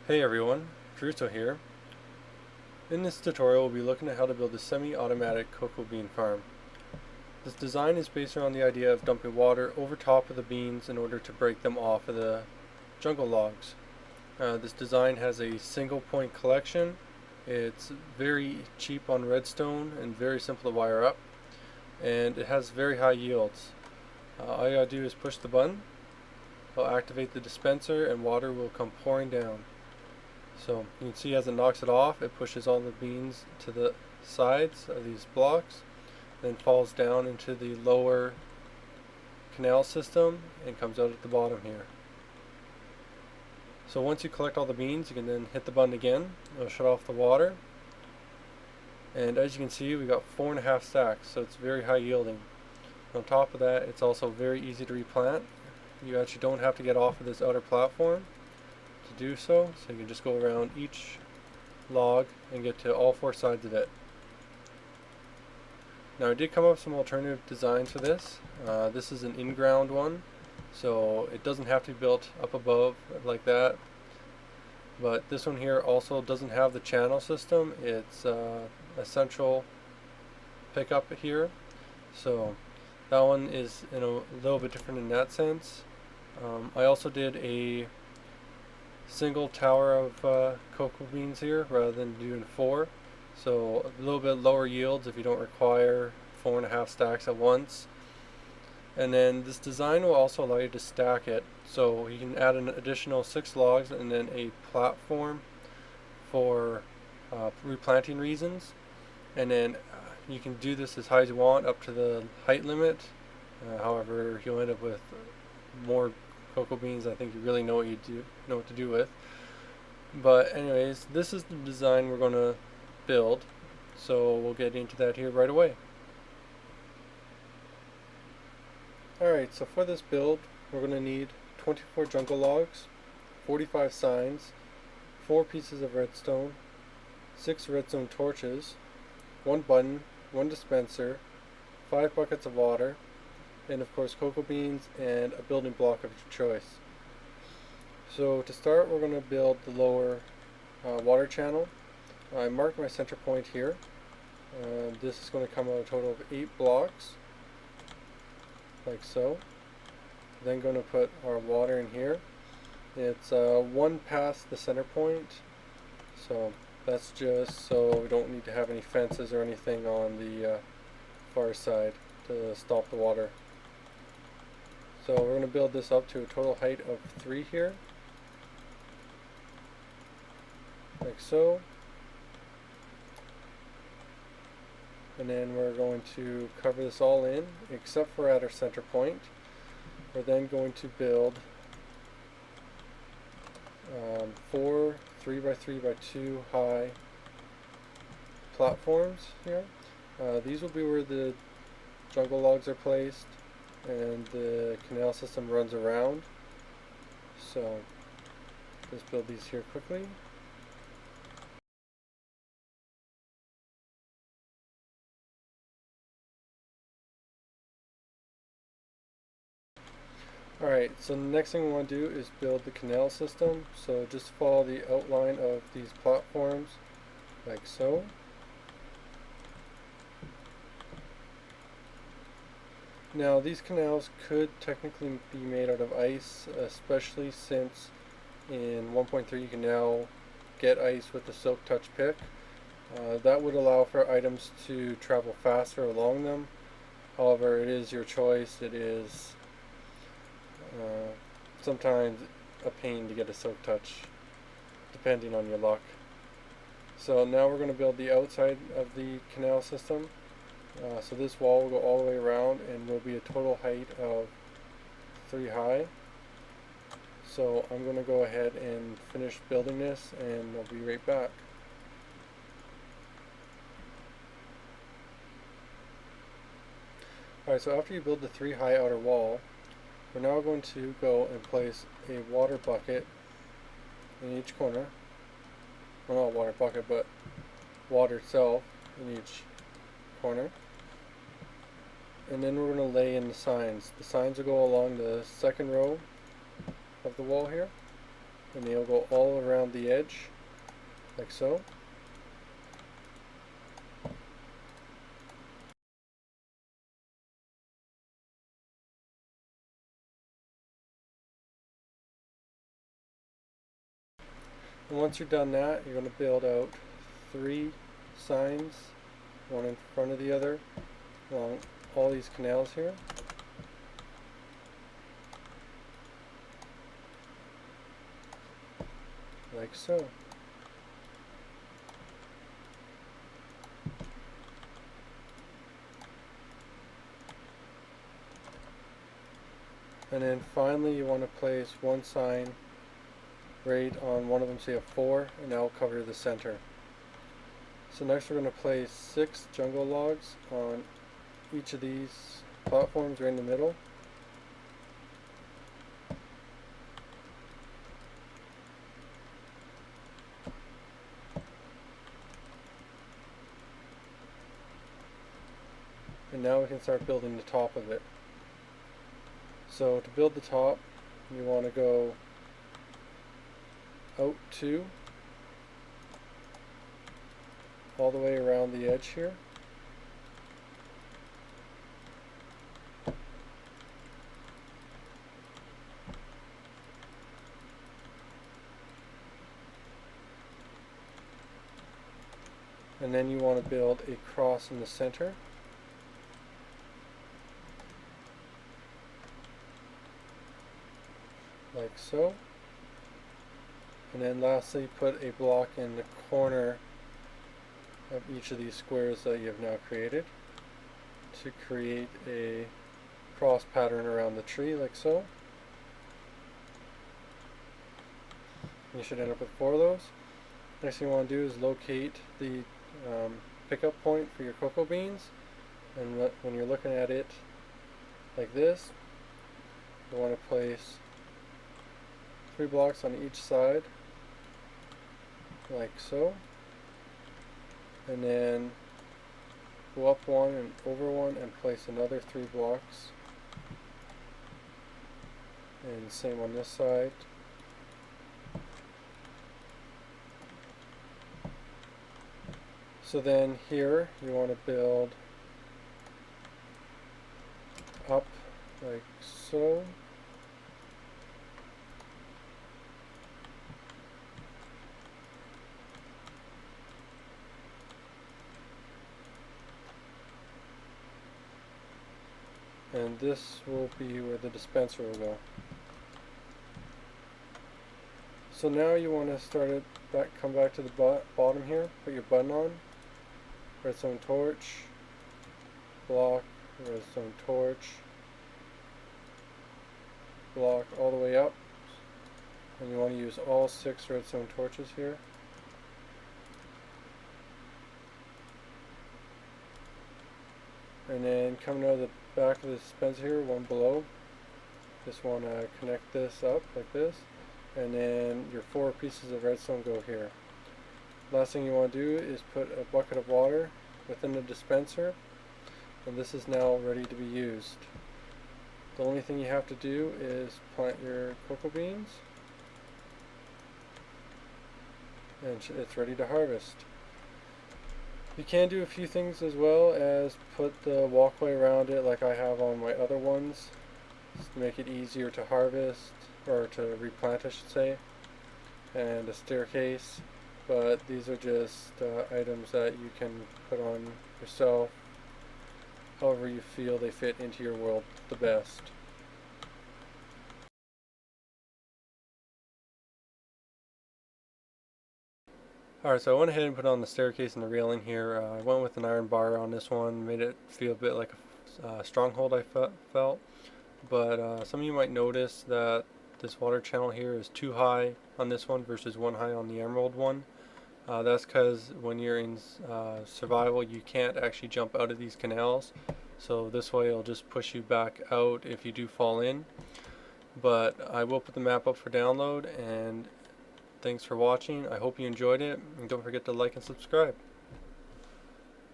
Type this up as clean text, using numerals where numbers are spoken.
Hey everyone, Druso here. In this tutorial we'll be looking at how to build a semi-automatic cocoa bean farm. This design is based around the idea of dumping water over top of the beans in order to break them off of the jungle logs. This design has a single point collection. It's very cheap on redstone and very simple to wire up, and it has very high yields. All you gotta do is push the button, it'll activate the dispenser and water will come pouring down. So you can see as it knocks it off, it pushes all the beans to the sides of these blocks, then falls down into the lower canal system and comes out at the bottom here. So once you collect all the beans, you can then hit the button again. It'll shut off the water. And as you can see, we got 4.5 stacks, so it's very high yielding. On top of that, it's also very easy to replant. You actually don't have to get off of this outer platform to do so you can just go around each log and get to all 4 sides of it. Now I did come up with some alternative designs for this. This is an in-ground one, so it doesn't have to be built up above like that. But this one here also doesn't have the channel system. It's a central pickup here, so that one is a little bit different in that sense. I also did a single tower of cocoa beans here rather than doing 4, so a little bit lower yields if you don't require 4.5 stacks at once. And then this design will also allow you to stack it, so you can add an additional 6 logs and then a platform for replanting reasons, and then you can do this as high as you want up to the height limit. However, you'll end up with more cocoa beans I think you really know what to do with. But anyways, this is the design we're going to build, so we'll get into that here right away. Alright, so for this build we're going to need 24 jungle logs, 45 signs, 4 pieces of redstone, 6 redstone torches, 1 button, 1 dispenser, 5 buckets of water, and of course cocoa beans and a building block of your choice. So to start, we're going to build the lower water channel. I marked my center point here. This is going to come out a total of 8 blocks, like so. Then going to put our water in here. It's 1 past the center point, so that's just so we don't need to have any fences or anything on the far side to stop the water. So we're going to build this up to a total height of 3 here, like so. And then we're going to cover this all in except for at our center point. We're then going to build 4 3x3x2 high platforms here. These will be where the jungle logs are placed and the canal system runs around. So let's build these here quickly. Alright, so the next thing we want to do is build the canal system. So just follow the outline of these platforms, like so. Now these canals could technically be made out of ice, especially since in 1.3 you can now get ice with the Silk Touch pick. That would allow for items to travel faster along them. However, it is your choice. It is sometimes a pain to get a Silk Touch, depending on your luck. So now we're going to build the outside of the canal system. So this wall will go all the way around and will be a total height of 3 high. So I'm going to go ahead and finish building this and I'll be right back. Alright, so after you build the 3 high outer wall, we're now going to go and place a water bucket in each corner. Well, not a water bucket, but water itself in each corner. And then we're going to lay in the signs. The signs will go along the second row of the wall here. and they'll go all around the edge, like so. And once you're done that, you're going to build out 3 signs, one in front of the other, along all these canals here. Like so. And then finally you want to place one sign right on one of them, say a 4, and that will cover the center. So next we're going to place 6 jungle logs on each of these platforms right in the middle. And now we can start building the top of it. So to build the top, you want to go out 2 all the way around the edge here. And then you want to build a cross in the center. Like so. And then lastly, put a block in the corner of each of these squares that you have now created to create a cross pattern around the tree, like so. You should end up with 4 of those. Next thing you want to do is locate the pickup point for your cocoa beans, and when you're looking at it like this, you want to place 3 blocks on each side, like so, and then go up 1 and over 1 and place another 3 blocks, and same on this side. So then here you want to build up like so. And this will be where the dispenser will go. So now you want to start it back, come back to the bottom here, put your button on, redstone torch, block, redstone torch, block all the way up, and you want to use all 6 redstone torches here. And then coming out of the back of the dispenser here, one below, just want to connect this up like this, and then your 4 pieces of redstone go here. Last thing you want to do is put a bucket of water within the dispenser, and this is now ready to be used. The only thing you have to do is plant your cocoa beans, and it's ready to harvest. You can do a few things as well as put the walkway around it like I have on my other ones, just to make it easier to harvest, or to replant I should say, and a staircase, but these are just items that you can put on yourself however you feel they fit into your world the best. Alright, so I went ahead and put on the staircase and the railing here. I went with an iron bar on this one, made it feel a bit like a stronghold I felt. But some of you might notice that this water channel here is too high on this one versus one high on the emerald one. That's because when you're in survival you can't actually jump out of these canals, so this way it'll just push you back out if you do fall in. But I will put the map up for download, and thanks for watching. I hope you enjoyed it, and don't forget to like and subscribe.